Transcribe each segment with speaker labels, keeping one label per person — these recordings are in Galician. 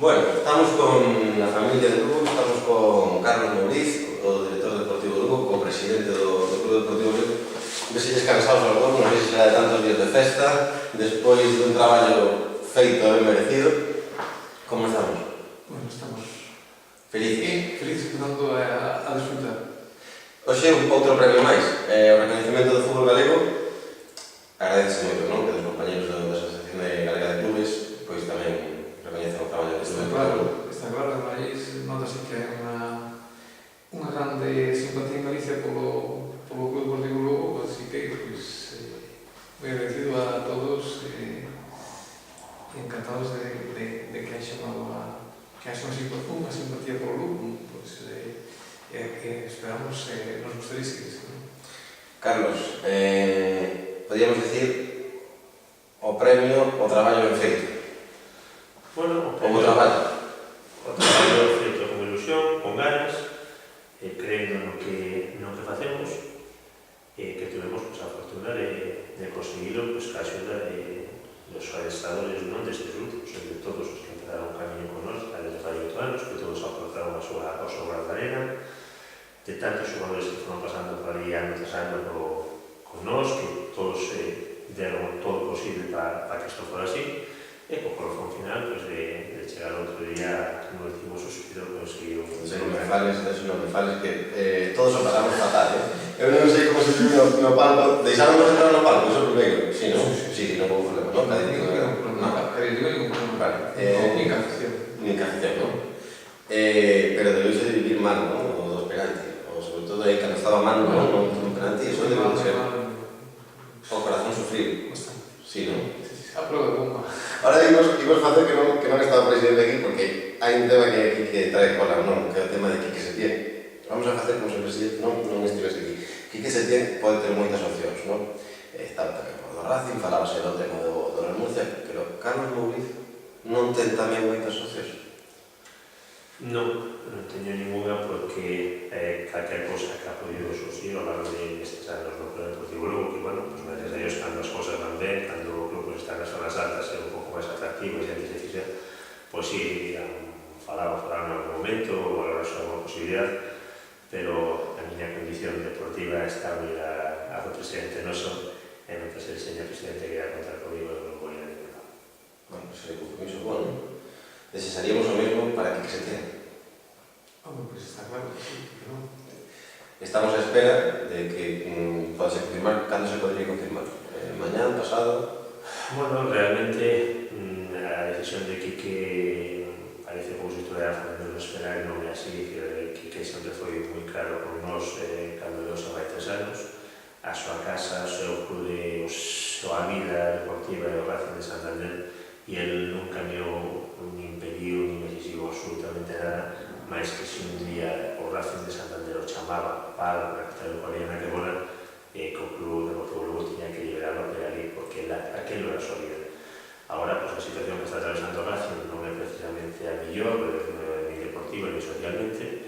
Speaker 1: Bueno, estamos con la familia de Lugo, estamos con Carlos Mouriz, o director deportivo de Lugo, co presidente do Club Deportivo Lugo. Veselles cansados aos dous, non sei se será de tantos días de festa, despois dun traballo feito e merecido. Como estamos?
Speaker 2: Bueno, estamos
Speaker 1: Felices?
Speaker 2: felices empezando a disfrutar.
Speaker 1: Hoxe outro premio máis, o reconhecimento do fútbol galego. Agradece moito, non? Que os compañeros da Asociación Galega de Clubes pois tamén recoñecen o traballo do Club Deportivo Lugo.
Speaker 2: Está claro, ademais, notase que hai unha grande simpatía en Galicia polo Club Deportivo Lugo, así que, moi agradecido a todos e encantados de que haxa unha simpatía polo Lugo, que esperamos nos gustaría seguir.
Speaker 1: Carlos, podríamos decir o premio o traballo ben feito.
Speaker 3: Bueno,
Speaker 1: O bo traballo.
Speaker 3: feito con ilusión, con ganas, creendo no que facemos, que tuvemos a fortuna de conseguirlo ca axuda dos adestradores destes grupos, de todos os que empezaron o camiño con nós, desde fai 8 anos, que todos aportaron ao seu granito de arena, de tantos xogadores que foron pasando por ali ano tras ano con nós, que todos deron todo posible para que isto fora así, e co colofón final de chegar outro día no último suspiro conseguir un...
Speaker 1: Non me fales, que todos o pasamos fatal, Eu non sei como se vive no palco, deixámonos entrar no palco, iso primeiro, si, non? Si, non houve problema, non?
Speaker 2: Nin canción.
Speaker 1: Nin canción, non? Pero debeuse de vivir mal, non? O dos penaltis, ou sobre todo aí cando estaba mal, non? Non penalti, iso debe de ser o corazón sufrido. Si, non?
Speaker 2: A prueba de bomba.
Speaker 1: Ahora imos facer que non está o presidente aquí, porque hai un tema que trae cola, non? Que é o tema de Quique Setién. Vamos a facer como se o presidente non estivese aquí. Quique Setién pode ter moitas opcións, non? Está tamén do Racing, falábase do tema do renuncia, pero Carlos Mouriz non ten tamén moitas opcións.
Speaker 3: Non teño ninguna porque calquer cosa que ha podido surgir ao largo de estes anos no Club Deportivo Lugo, que, bueno, pues gracias a Dios, cando as cosas van ben, cando o club está nas zonas altas e un pouco máis atractivo e antes de fixer, pois si, falaron en algún momento ou a alguna posibilidad, pero a miña condición deportiva está unida a do presidente noso, e mentre el señor presidente queira contar comigo, non vou a ningún lado.
Speaker 1: Bueno, pues é compromiso bueno. Desearíamos o mesmo para Quique Setién.
Speaker 2: Pues está claro que sí, que non.
Speaker 1: Estamos a espera de que podase confirmar. Cando se podría confirmar? Mañán, pasado?
Speaker 3: Bueno, realmente a decisión de Quique parece como se estuviera facendo esperar, non é así, que Quique sempre foi moi claro con nós cando deu xa vai 3 anos, a súa casa, o seu clube, a súa vida deportiva e o Racing de Santander, e el nunca me impediu, ni me exigiu absolutamente nada, máis que se un día o Racing de Santander o chamaba para a capital do Corea na que bola, que o Club Deportivo Lugo tiña que liberarlo de ali, porque aquilo era a súa vida. Agora, pues, a situación que está atravesando o Racing non é precisamente a mellor, ni deportiva, ni socialmente,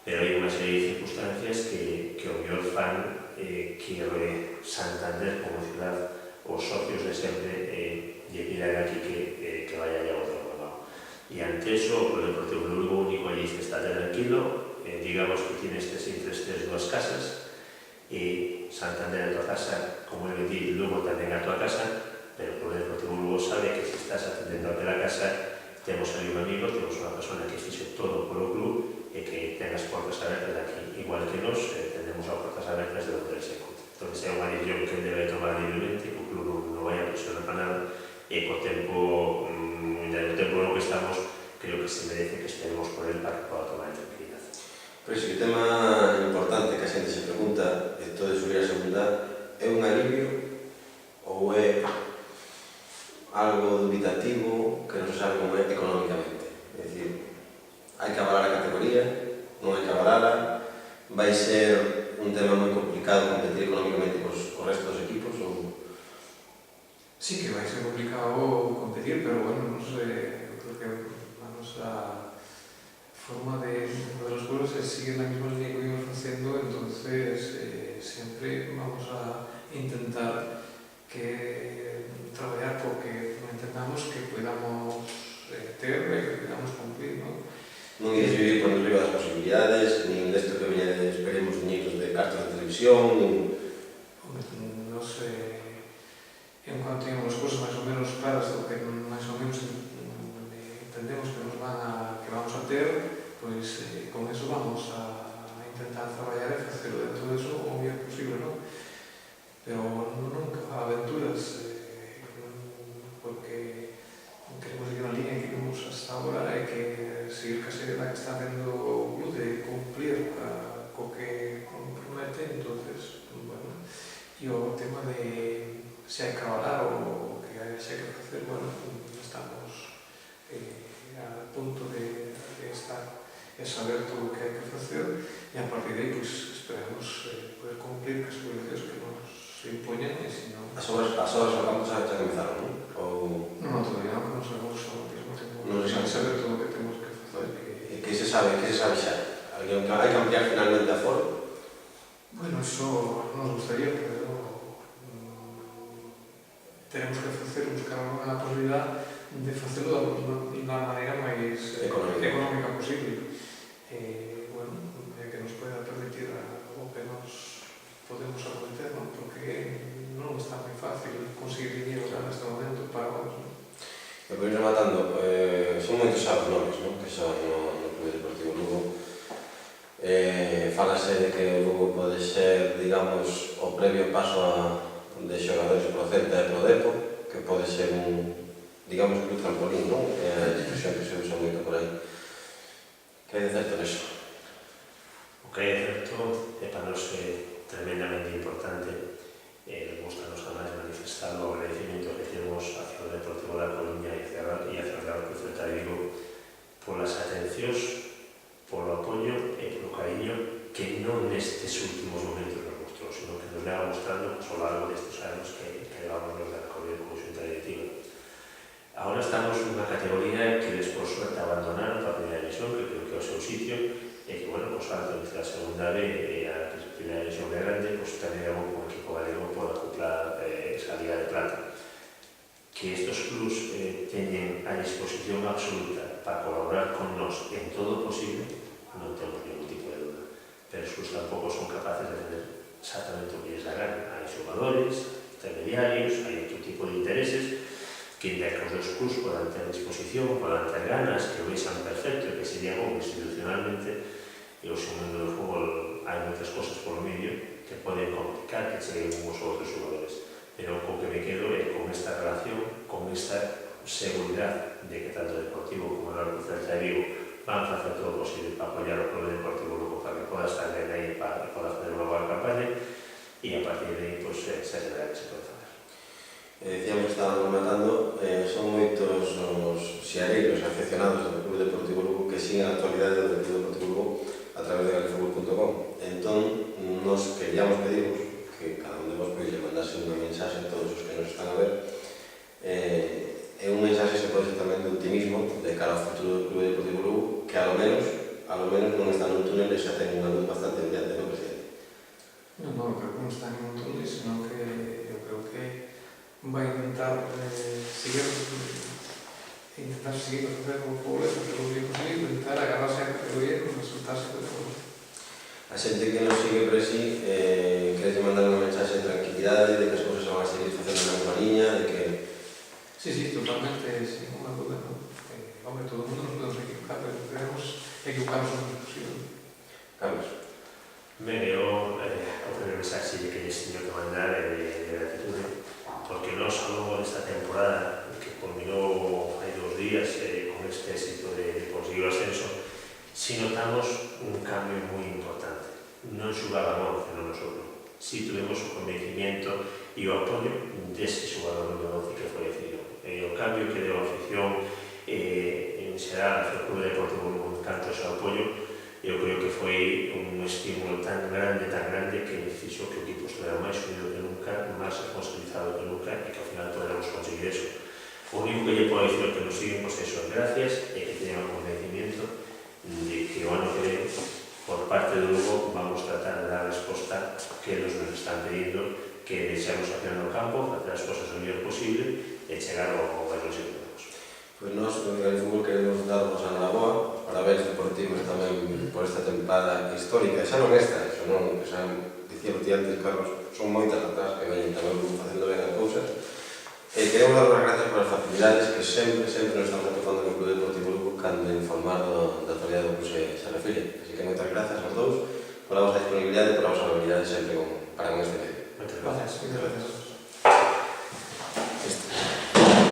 Speaker 3: pero hai unha serie de circunstancias que o mellor fan que Santander como ciudad, os socios de sempre, lle pidan aquí que vaya allá outro lado. E ante eso, o Deportivo Lugo único allí está tranquilo, digamos que tiene entre estas dúas casas, e Santander a tua casa, como ele di, Lugo tamén a tua casa, pero o Deportivo Lugo sabe que se estás atendendo aquela casa, temos ali un amigo, temos unha persona que fixe todo polo club e que ten as portas abertas aquí, igual que nos tendemos as portas abertas de donde se encontra. Entón, é unha decisión que debe tomar libremente, que o club non vai a presionar para nada, e co tempo, no tempo no que estamos, creo que se merece que esperemos por él para que poda tomar tranquilidad.
Speaker 1: Pero ese tema importante que a xente se pregunta, esto de subir a segunda, é un alivio ou é algo dubitativo que non se sabe como é económicamente? É dicir, hai que avalar a categoría, non hai que avalala, vai ser un tema moi complicado competir económicamente cos restos dos equipos ou...
Speaker 2: Sí que vai ser complicado competir, pero bueno, creo que a nosa forma de los juegos sigue la misma línea que vimos haciendo, entonces siempre vamos a intentar trabajar porque entendamos que podamos ter, que podamos
Speaker 1: Non ides vivir por enriba das posibilidades, nin desto que veña de esperemos diñeiros de cartas de televisión, nin...
Speaker 2: Non sei, en cuanto temos as cousas máis ou menos claras do que máis ou menos entendemos que nos que vamos a ter, pois con eso vamos a intentar traballar e facelo dentro deso o mellor posible, non? Pero nunca aventuras, porque queremos seguir a línea que vimos hasta ahora e que seguir ca seriedade que está tendo o club de cumplir co que compromete, entonces, bueno, e o tema de se hai que avalar ou que se hai que facer, bueno, estamos a punto de estar e saber todo o que hai que facer e a partir de aí, pues, esperamos poder cumplir as obligacións que nos impoñen e se non...
Speaker 1: As obras ao campo xa comezaron, non?
Speaker 2: Non, todavía non, que non sabemos ao mesmo tempo.
Speaker 1: Non se sabe.
Speaker 2: Saber todo o que temos que facer.
Speaker 1: Que se sabe xa? Hai que ampliar finalmente a foro?
Speaker 2: Bueno, iso nos gustaría, pero tenemos que buscar unha posibilidad de facelo da maneira máis económica posible. Bueno, que nos poida permitir o que nos podemos acometer, non? Porque non está moi fácil conseguir dinero neste momento para vos, non?
Speaker 1: E por ir rematando, son moitos xa os nomes, non? Que xa no Club Deportivo Lugo. Fálase de que o Lugo pode ser, digamos, o previo paso de xogadores pro Celta e pro Depo, que pode ser un, digamos, club trampolín, non? É a expresión que se usa moito por aí. Que hai de certo neso?
Speaker 3: O que hai de certo é para nos tremendamente importante. Gustanos además manifestar o agradecimiento que temos hacia o Deportivo da Coruña e hacia o Real Cruz Celta de Vigo polas atencións, polo apoio e polo cariño que non nestes últimos momentos nos mostrou, sino que nos leva mostrando ao largo destes anos que levamos nos de acolher como xunta directiva. Agora estamos nunha categoría que por suerte abandonaron a primeira división, que creo que é o seu sitio, e que, bueno, o salto entre a segunda B e a primeira división de grande, pues tamén é un equipo galego por acoplar esa liga de plata. Que estos clubs teñen a disposición absoluta para colaborar con nos en todo o posible, non temos ningún tipo de duda. Pero os clubs tampouco son capaces de tener exactamente o que lles da gana. Hai xogadores, intermediarios, hai outro tipo de intereses que ainda que os dos clubs podan ter disposición, podan ter ganas, que o vexan perfecto e que sería bom institucionalmente. E o mundo do fútbol hai moitas cosas polo medio que poden complicar que cheguen uns ou outros xogadores. Pero o que me quedo é con esta relación, con esta seguridade de que tanto o Deportivo como o Real Cruz Celta de Vigo van a facer todo o posible para apoiar o Club Deportivo Lugo para que poda estar ben aí e para que poda fazer unha boa campaña e a partir de aí, pues, se verá que se pode facer.
Speaker 1: Decíamos que estábamos matando, son moitos os xiareiros afeccionados do Club Deportivo Lugo que siguen a actualidade do Club Deportivo Lugo a través de galefutbol.com. Entón, nos queríamos pedirvos que cada un de vos pois mandase unha mensaxe a todos os que nos están a ver. É un mensaxe se pode ser tamén de optimismo de cara ao futuro do Club Deportivo Lugo, que a lo menos non está nun túnel e xa ten unha luz bastante brillante, non, presidente?
Speaker 2: Non, creo que non está en un túnel, sino que eu creo que vai intentar seguir facer o pueblo, facer o que posible, intentar agarrarse a categoría e resultarse de todo.
Speaker 1: A xente que nos sigue por así, queres mandar unha mensaxe de tranquilidade, de que as cousas van a seguir facendo na mesma liña, de que...
Speaker 2: Sí, totalmente, sin ninguna duda, ¿no? Hombre, todo el mundo nos podemos equivocar, pero debemos equivocarnos lo menos posible.
Speaker 1: Carlos.
Speaker 3: Ben, eu o primeiro mensaxe que lles teño que mandar é de gratitude, porque nos ao longo desta temporada que culminou hai 2 días con este éxito de conseguir o ascenso, si notamos un cambio moi importante. Non xugábamos no nosotros, si tuvemos o convencimiento e o apoio dese xogador número 12 que foi decidido. O cambio que deu a afición en xeral hacia o Club Deportivo con tanto ese apoio, eu creo que foi un estímulo tan grande que fixo que o equipo estivera máis unido que nunca, máis responsabilizado que nunca e que ao final poderemos conseguir eso. O único que lle podo dicir que nos siguen, pues eso, gracias e que teñan o convencimiento de que o ano que ven, por parte do Lugo, vamos tratar de dar a resposta que nos están pedindo, que deixamos a pena no campo, facer as cosas o mellor posible e chegar ao máis longe que podemos.
Speaker 1: Pois nós, no Nivel Fútbol, queremos darvos a enhoraboa, parabéns deportivos histórica, xa non esta, senón, xa dicíalo ti antes, Carlos, son moitas atrás que veñen tamén facendo ben as cousas. E queremos dar as gracias por as facilidades que sempre nos estamos atopando no Club Deportivo Lugo cando informar da actualidade do club se refire. Así que moitas grazas aos dous pola vosa disponibilidade e pola vosa habilidade sempre para con este medio.
Speaker 3: Moitas
Speaker 2: Gracias,
Speaker 3: gracias.
Speaker 2: gracias.